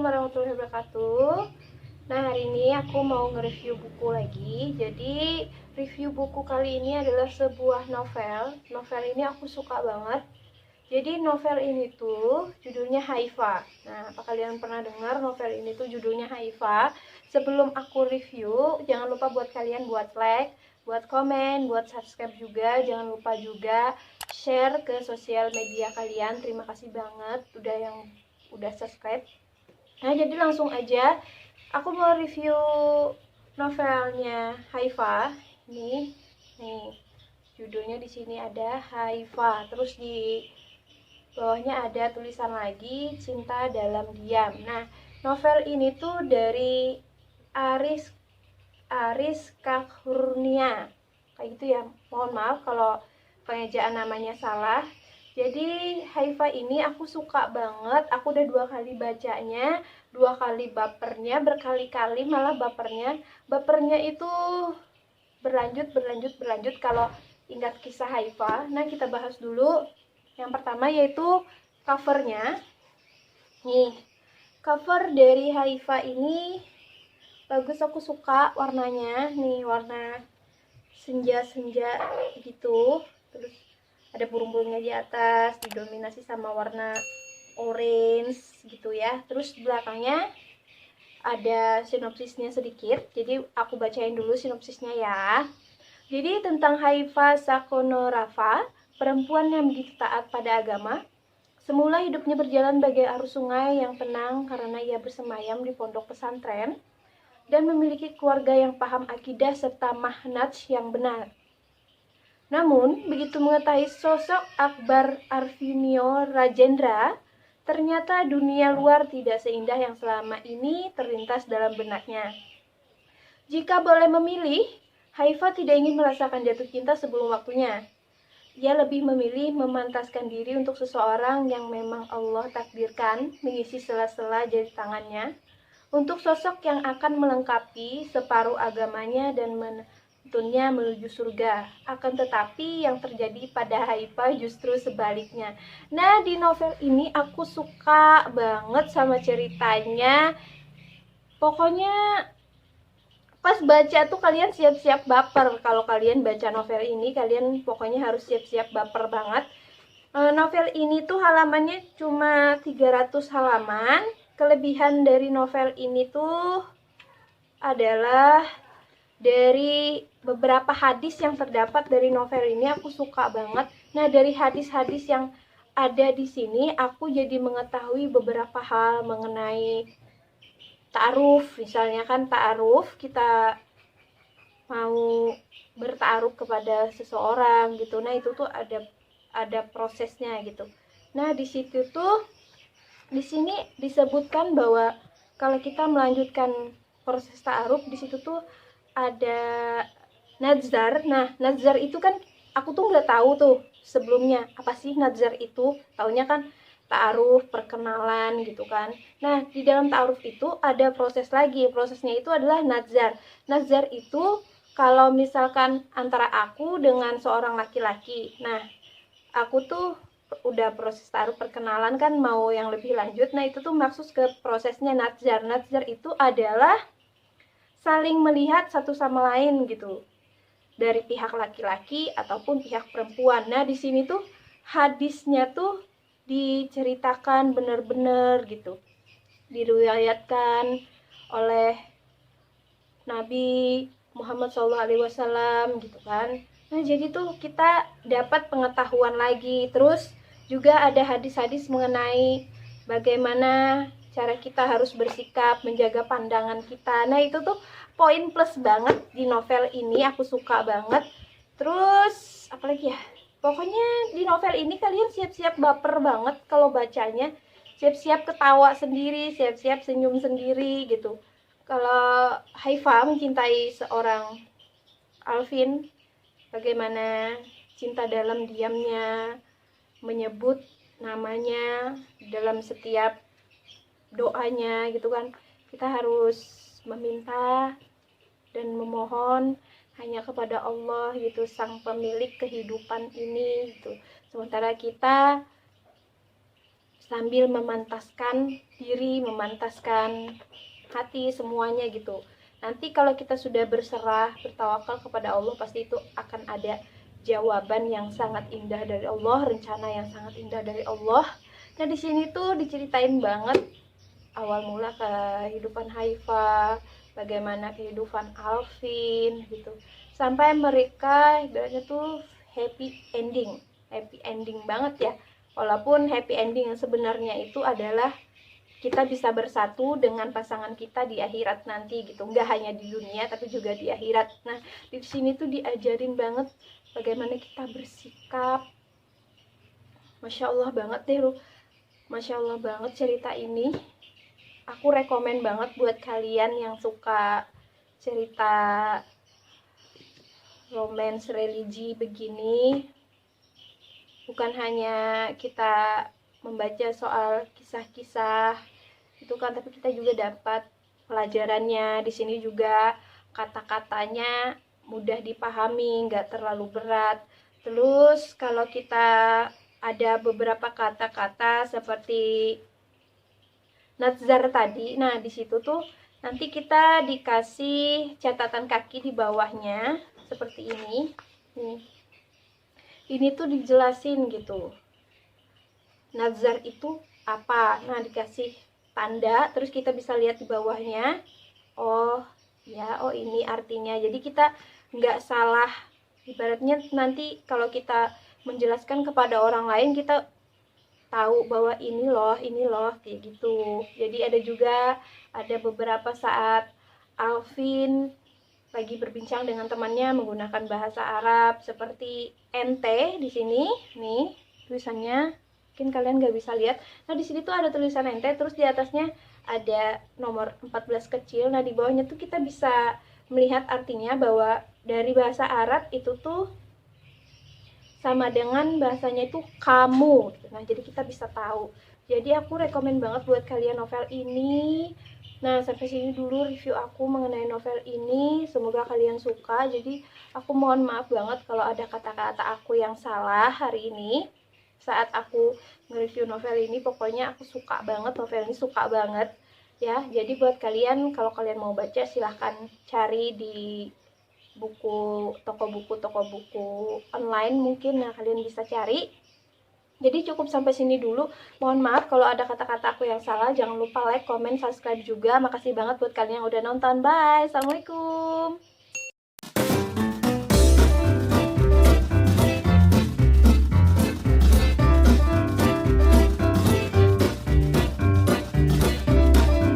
Assalamualaikum warahmatullahi wabarakatuh. Nah, hari ini aku mau nge-review buku lagi. Jadi, review buku kali ini adalah sebuah novel. Novel ini aku suka banget. Jadi, novel ini tuh judulnya Haifa. Nah, apa kalian pernah dengar novel ini tuh judulnya Haifa? Sebelum aku review, jangan lupa buat kalian buat like, buat komen, buat subscribe juga. Jangan lupa juga share ke sosial media kalian. Terima kasih banget udah subscribe. Nah, jadi langsung aja aku mau review novelnya Haifa. Nih, judulnya di sini ada Haifa. Terus di bawahnya ada tulisan lagi Cinta Dalam Diam. Nah, novel ini tuh dari Aris Aris Kakhurnia. Kayak gitu ya. Mohon maaf kalau pengejaan namanya salah. Jadi Haifa ini aku suka banget. Aku udah 2 kali bacanya, 2 kali bapernya, berkali-kali malah bapernya. Bapernya itu berlanjut kalau ingat kisah Haifa. Nah, kita bahas dulu. Yang pertama yaitu covernya. Nih, cover dari Haifa ini bagus, aku suka warnanya. Nih, warna senja-senja gitu. Terus ada burung-burungnya di atas, didominasi sama warna orange gitu ya. Terus belakangnya ada sinopsisnya sedikit, jadi aku bacain dulu sinopsisnya ya. Jadi tentang Haifa Sakonorafa, perempuan yang begitu taat pada agama. Semula hidupnya berjalan bagai arus sungai yang tenang karena ia bersemayam di pondok pesantren dan memiliki keluarga yang paham akidah serta manhaj yang benar. Namun, begitu mengetahui sosok Akbar Arfinio Rajendra, ternyata dunia luar tidak seindah yang selama ini terlintas dalam benaknya. Jika boleh memilih, Haifa tidak ingin merasakan jatuh cinta sebelum waktunya. Ia lebih memilih memantaskan diri untuk seseorang yang memang Allah takdirkan mengisi sela-sela jari tangannya, untuk sosok yang akan melengkapi separuh agamanya dan tunnya menuju surga. Akan tetapi yang terjadi pada Haifa justru sebaliknya. Nah, di novel ini aku suka banget sama ceritanya. Pokoknya pas baca tuh kalian siap-siap baper. Kalau kalian baca novel ini, kalian pokoknya harus siap-siap baper banget. Novel ini tuh halamannya cuma 300 halaman. Kelebihan dari novel ini tuh adalah dari beberapa hadis yang terdapat dari novel ini aku suka banget. Nah, dari hadis-hadis yang ada di sini aku jadi mengetahui beberapa hal mengenai ta'aruf. Misalnya kan ta'aruf, kita mau bertaaruf kepada seseorang gitu. Nah, itu tuh ada prosesnya gitu. Nah, di situ tuh di sini disebutkan bahwa kalau kita melanjutkan proses ta'aruf, di situ tuh ada nazar. Nah, nazar itu kan aku tuh nggak tahu tuh sebelumnya apa sih nazar itu. Taunya kan ta'aruf, perkenalan gitu kan. Nah, di dalam ta'aruf itu ada proses lagi. Prosesnya itu adalah nazar. Nazar itu kalau misalkan antara aku dengan seorang laki-laki. Nah, aku tuh udah proses ta'aruf perkenalan kan, mau yang lebih lanjut. Nah, itu tuh maksud ke prosesnya nazar. Nazar itu adalah saling melihat satu sama lain gitu, dari pihak laki-laki ataupun pihak perempuan. Nah, di sini tuh hadisnya tuh diceritakan benar-benar gitu, diriwayatkan oleh Nabi Muhammad SAW gitu kan. Nah, jadi tuh kita dapat pengetahuan lagi. Terus juga ada hadis-hadis mengenai bagaimana cara kita harus bersikap, menjaga pandangan kita. Nah, itu tuh poin plus banget di novel ini, aku suka banget. Terus apalagi ya, pokoknya di novel ini kalian siap-siap baper banget kalau bacanya, siap-siap ketawa sendiri, siap-siap senyum sendiri gitu. Kalau Haifa mencintai seorang Alvin, bagaimana cinta dalam diamnya, menyebut namanya dalam setiap doanya gitu kan. Kita harus meminta dan memohon hanya kepada Allah gitu, sang pemilik kehidupan ini gitu. Sementara kita sambil memantaskan diri, memantaskan hati, semuanya gitu. Nanti kalau kita sudah berserah, bertawakal kepada Allah, pasti itu akan ada jawaban yang sangat indah dari Allah, rencana yang sangat indah dari Allah. Nah, di sini tuh diceritain banget awal mula kehidupan Haifa, bagaimana kehidupan Alvin gitu. Sampai mereka ibaratnya tuh happy ending banget ya. Walaupun happy ending yang sebenarnya itu adalah kita bisa bersatu dengan pasangan kita di akhirat nanti gitu, nggak hanya di dunia tapi juga di akhirat. Nah, di sini tuh diajarin banget bagaimana kita bersikap. Masya Allah banget deh lu, Masya Allah banget cerita ini. Aku rekomen banget buat kalian yang suka cerita romance religi begini. Bukan hanya kita membaca soal kisah-kisah itu kan, tapi kita juga dapat pelajarannya. Di sini juga kata-katanya mudah dipahami, nggak terlalu berat. Terus kalau kita ada beberapa kata-kata seperti nazar tadi, nah di situ tuh nanti kita dikasih catatan kaki di bawahnya seperti ini. Nih, ini tuh dijelasin gitu, nazar itu apa. Nah, dikasih tanda, terus kita bisa lihat di bawahnya, oh ya, oh ini artinya. Jadi kita nggak salah, ibaratnya nanti kalau kita menjelaskan kepada orang lain, kita tahu bahwa ini loh kayak gitu. Jadi ada beberapa saat Alvin lagi berbincang dengan temannya menggunakan bahasa Arab seperti ente di sini nih tulisannya, mungkin kalian nggak bisa lihat. Nah, di sini tuh ada tulisan ente, terus di atasnya ada nomor 14 kecil. Nah, di bawahnya tuh kita bisa melihat artinya bahwa dari bahasa Arab itu tuh sama dengan bahasanya itu kamu. Nah, jadi kita bisa tahu. Jadi aku rekomen banget buat kalian novel ini. Nah, sampai sini dulu review aku mengenai novel ini. Semoga kalian suka. Jadi aku mohon maaf banget kalau ada kata-kata aku yang salah hari ini saat aku nge-review novel ini. Pokoknya aku suka banget novel ini, suka banget ya. Jadi buat kalian, kalau kalian mau baca silahkan cari di toko buku online mungkin. Nah, kalian bisa cari. Jadi cukup sampai sini dulu. Mohon maaf kalau ada kata-kata aku yang salah. Jangan lupa like, comment, subscribe juga. Makasih banget buat kalian yang udah nonton. Bye. Assalamualaikum.